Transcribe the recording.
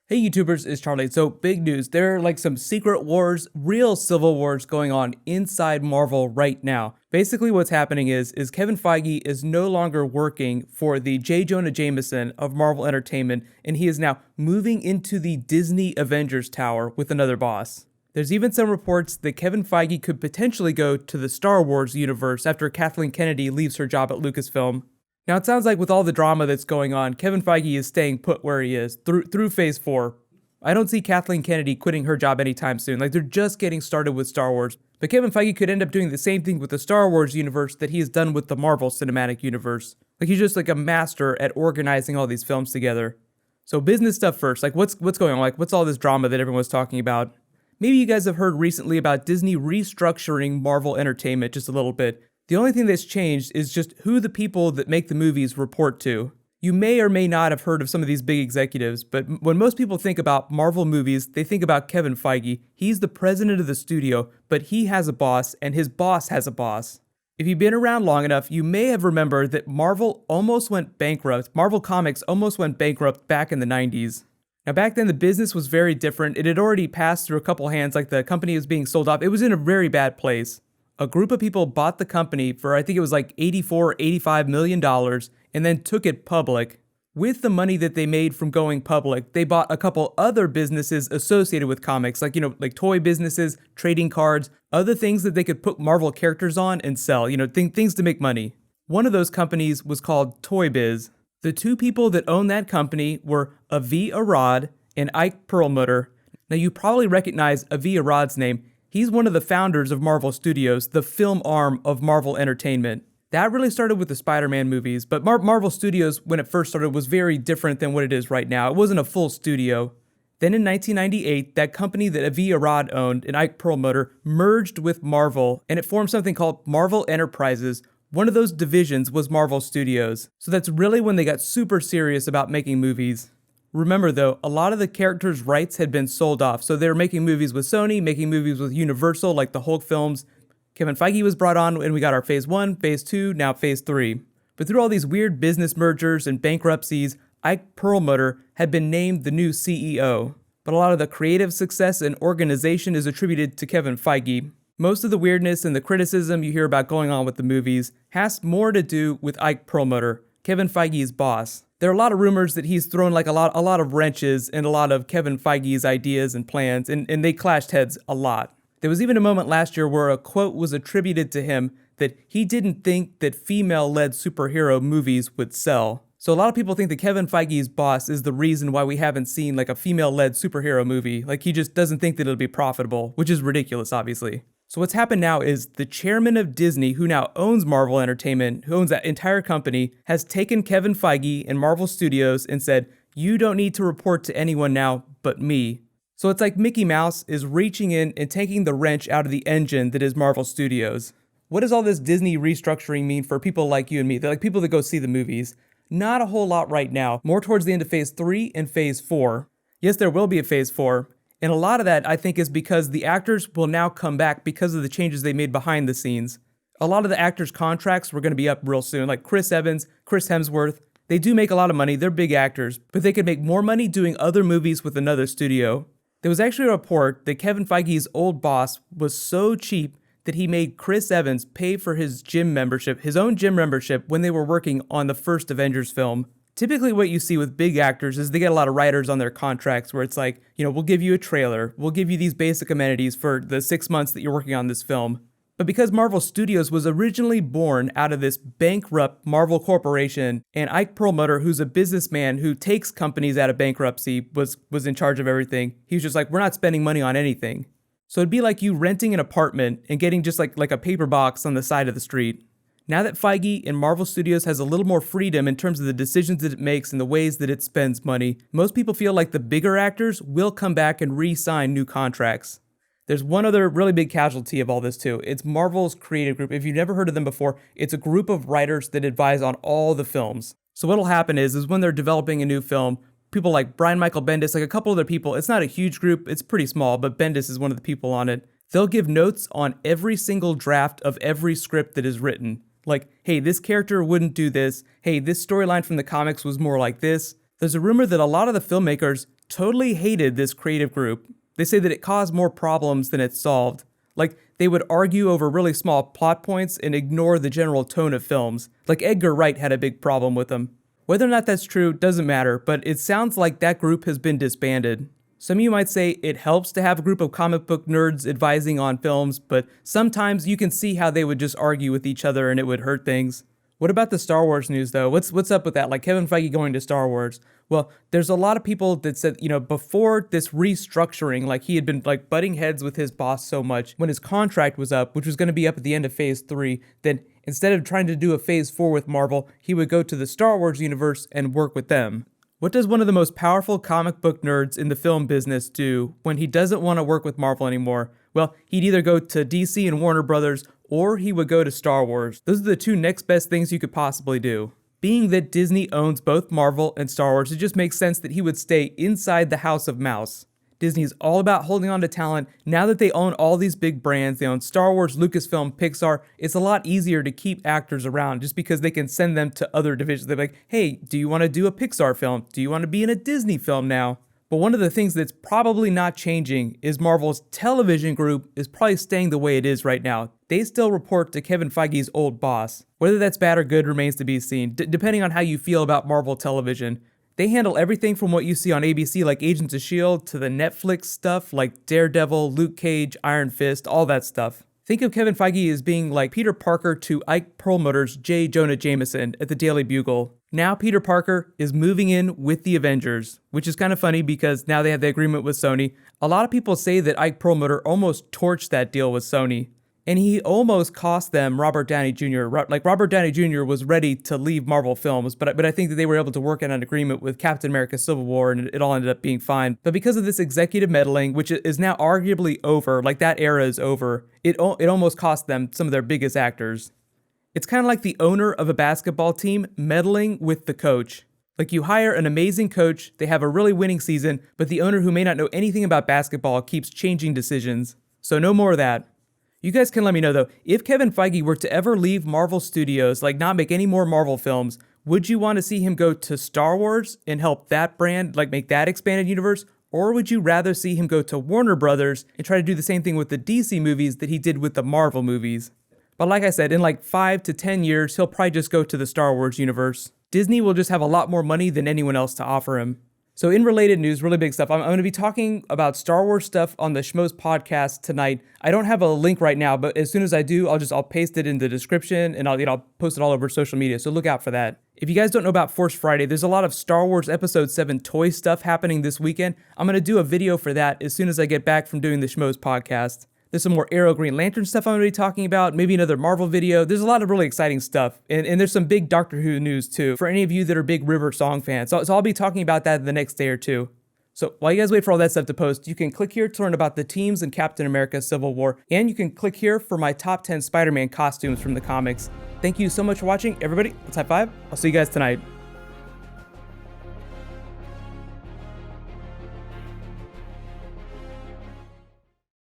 Hey YouTubers, it's Charlie. So big news. There are like some secret wars, real civil wars going on inside Marvel right now. Basically what's happening is Kevin Feige is no longer working for the J. Jonah Jameson of Marvel Entertainment, and he is now moving into the Disney Avengers Tower with another boss. There's even some reports that Kevin Feige could potentially go to the Star Wars universe after Kathleen Kennedy leaves her job at Lucasfilm. Now, it sounds like with all the drama that's going on, Kevin Feige is staying put where he is through phase 4. I don't see Kathleen Kennedy quitting her job anytime soon. Like, they're just getting started with Star Wars. But Kevin Feige could end up doing the same thing with the Star Wars universe that he has done with the Marvel Cinematic Universe. Like, he's just like a master at organizing all these films together. So business stuff first. Like, what's going on? Like, what's all this drama that everyone's talking about? Maybe you guys have heard recently about Disney restructuring Marvel Entertainment just a little bit. The only thing that's changed is just who the people that make the movies report to. You may or may not have heard of some of these big executives, but when most people think about Marvel movies, they think about Kevin Feige. He's the president of the studio, but he has a boss, and his boss has a boss. If you've been around long enough, you may have remembered that Marvel almost went bankrupt. Marvel Comics almost went bankrupt back in the 90s. Now, back then, the business was very different. It had already passed through a couple hands, like the company was being sold off. It was in a very bad place. A group of people bought the company for, I think it was like $84, $85 million, and then took it public. With the money that they made from going public, they bought a couple other businesses associated with comics, like, like toy businesses, trading cards, other things that they could put Marvel characters on and sell, things to make money. One of those companies was called Toy Biz. The two people that owned that company were Avi Arad and Ike Perlmutter. Now, you probably recognize Avi Arad's name. He's one of the founders of Marvel Studios, the film arm of Marvel Entertainment. That really started with the Spider-Man movies, but Marvel Studios, when it first started, was very different than what it is right now. It wasn't a full studio. Then in 1998, that company that Avi Arad owned and Ike Perlmutter merged with Marvel, and it formed something called Marvel Enterprises. One of those divisions was Marvel Studios. So that's really when they got super serious about making movies. Remember though, a lot of the characters' rights had been sold off, so they were making movies with Sony, making movies with Universal, like the Hulk films. Kevin Feige was brought on, and we got our phase 1, phase 2, now phase 3. But through all these weird business mergers and bankruptcies, Ike Perlmutter had been named the new CEO. But a lot of the creative success and organization is attributed to Kevin Feige. Most of the weirdness and the criticism you hear about going on with the movies has more to do with Ike Perlmutter, Kevin Feige's boss. There are a lot of rumors that he's thrown like a lot of wrenches in a lot of Kevin Feige's ideas and plans, and they clashed heads a lot. There was even a moment last year where a quote was attributed to him that he didn't think that female-led superhero movies would sell. So a lot of people think that Kevin Feige's boss is the reason why we haven't seen like a female-led superhero movie. Like, he just doesn't think that it'll be profitable, which is ridiculous, obviously. So what's happened now is the chairman of Disney, who now owns Marvel Entertainment, who owns that entire company, has taken Kevin Feige and Marvel Studios and said, you don't need to report to anyone now but me. So it's like Mickey Mouse is reaching in and taking the wrench out of the engine that is Marvel Studios. What does all this Disney restructuring mean for people like you and me? They're like people that go see the movies. Not a whole lot right now, more towards the end of phase 3 and phase 4. Yes, there will be a phase 4. And a lot of that, I think, is because the actors will now come back because of the changes they made behind the scenes. A lot of the actors' contracts were going to be up real soon, like Chris Evans, Chris Hemsworth. They do make a lot of money, they're big actors, but they could make more money doing other movies with another studio. There was actually a report that Kevin Feige's old boss was so cheap that he made Chris Evans pay for his gym membership, his own gym membership, when they were working on the first Avengers film. Typically what you see with big actors is they get a lot of writers on their contracts where it's like, we'll give you a trailer, we'll give you these basic amenities for the 6 months that you're working on this film. But because Marvel Studios was originally born out of this bankrupt Marvel Corporation, and Ike Perlmutter, who's a businessman who takes companies out of bankruptcy, was in charge of everything, he was just like, we're not spending money on anything. So it'd be like you renting an apartment and getting just like a paper box on the side of the street. Now that Feige and Marvel Studios has a little more freedom in terms of the decisions that it makes and the ways that it spends money, most people feel like the bigger actors will come back and re-sign new contracts. There's one other really big casualty of all this too. It's Marvel's creative group. If you've never heard of them before, it's a group of writers that advise on all the films. So what'll happen is when they're developing a new film, people like Brian Michael Bendis, like a couple other people, it's not a huge group, it's pretty small, but Bendis is one of the people on it. They'll give notes on every single draft of every script that is written. Like, hey, this character wouldn't do this. Hey, this storyline from the comics was more like this. There's a rumor that a lot of the filmmakers totally hated this creative group. They say that it caused more problems than it solved. Like, they would argue over really small plot points and ignore the general tone of films. Like, Edgar Wright had a big problem with them. Whether or not that's true doesn't matter, but it sounds like that group has been disbanded. Some of you might say it helps to have a group of comic book nerds advising on films, but sometimes you can see how they would just argue with each other and it would hurt things. What about the Star Wars news though? What's up with that? Like Kevin Feige going to Star Wars? Well, there's a lot of people that said, before this restructuring, like he had been like butting heads with his boss so much when his contract was up, which was going to be up at the end of Phase 3, then instead of trying to do a Phase 4 with Marvel, he would go to the Star Wars universe and work with them. What does one of the most powerful comic book nerds in the film business do when he doesn't want to work with Marvel anymore? Well, he'd either go to DC and Warner Brothers, or he would go to Star Wars. Those are the two next best things you could possibly do. Being that Disney owns both Marvel and Star Wars, it just makes sense that he would stay inside the House of Mouse. Disney is all about holding on to talent. Now that they own all these big brands, they own Star Wars, Lucasfilm, Pixar, it's a lot easier to keep actors around just because they can send them to other divisions. They're like, hey, do you want to do a Pixar film? Do you want to be in a Disney film now? But one of the things that's probably not changing is Marvel's television group is probably staying the way it is right now. They still report to Kevin Feige's old boss. Whether that's bad or good remains to be seen, depending on how you feel about Marvel television. They handle everything from what you see on ABC like Agents of S.H.I.E.L.D. to the Netflix stuff like Daredevil, Luke Cage, Iron Fist, all that stuff. Think of Kevin Feige as being like Peter Parker to Ike Perlmutter's J. Jonah Jameson at the Daily Bugle. Now Peter Parker is moving in with the Avengers, which is kind of funny because now they have the agreement with Sony. A lot of people say that Ike Perlmutter almost torched that deal with Sony. And he almost cost them Robert Downey Jr. Like Robert Downey Jr. was ready to leave Marvel films, but I think that they were able to work out an agreement with Captain America Civil War and it all ended up being fine. But because of this executive meddling, which is now arguably over, like that era is over, it almost cost them some of their biggest actors. It's kind of like the owner of a basketball team meddling with the coach. Like you hire an amazing coach, they have a really winning season, but the owner who may not know anything about basketball keeps changing decisions. So no more of that. You guys can let me know though, if Kevin Feige were to ever leave Marvel Studios, like not make any more Marvel films, would you want to see him go to Star Wars and help that brand, like make that expanded universe? Or would you rather see him go to Warner Brothers and try to do the same thing with the DC movies that he did with the Marvel movies? But like I said, in like 5 to 10 years, he'll probably just go to the Star Wars universe. Disney will just have a lot more money than anyone else to offer him. So in related news, really big stuff, I'm going to be talking about Star Wars stuff on the Schmoes podcast tonight. I don't have a link right now, but as soon as I do, I'll paste it in the description and I'll post it all over social media. So look out for that. If you guys don't know about Force Friday, there's a lot of Star Wars Episode 7 toy stuff happening this weekend. I'm going to do a video for that as soon as I get back from doing the Schmoes podcast. There's some more Arrow Green Lantern stuff I'm going to be talking about, maybe another Marvel video. There's a lot of really exciting stuff. And there's some big Doctor Who news too, for any of you that are big River Song fans. So I'll be talking about that the next day or two. So while you guys wait for all that stuff to post, you can click here to learn about the teams in Captain America Civil War, and you can click here for my top 10 Spider-Man costumes from the comics. Thank you so much for watching, everybody. Let's high five. I'll see you guys tonight.